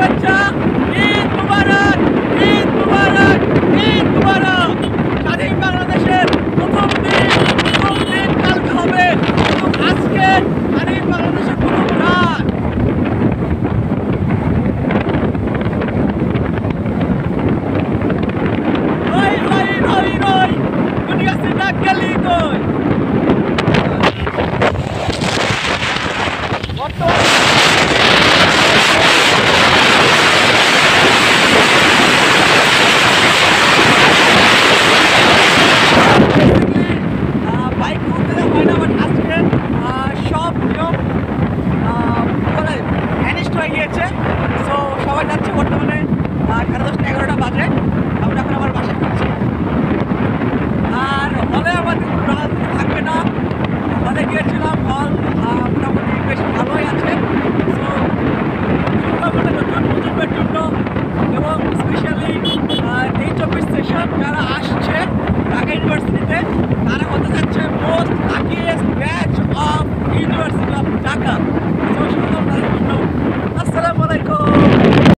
শুভেচ্ছা। ঈদ মুবারক, ঈদ মুবারক, ঈদ মুবারক। স্বাধীন বাংলাদেশের প্রথম দিন কালকে হবে, কিন্তু আজকে স্বাধীন বাংলাদেশের প্রথম রাত। রই রই রই রই দুনিয়া সে না গেলি কই। বাইক করতে হয় না, বাট আজকে সব নিয়ম বলে অ্যানিস্ট হয়ে গিয়েছে। সো সবাই যাচ্ছে বর্তমানে 10:30-11টা বাজে। আমরা এখন আমার বাসায় ফিরছি। আর হলে আমাদের রাজনীতি থাকবে না। হলে গিয়েছিলাম, হল মোটামুটি বেশ ভালোই আছে। সো শুভকামনা নতুন মুজিবের জন্য এবং স্পেশালি এই 24 সেশন যারা আসছে ঢাকা ইউনিভার্সিটিতে, তারা হতে যাচ্ছে most luckiest batch of university of Dhaka.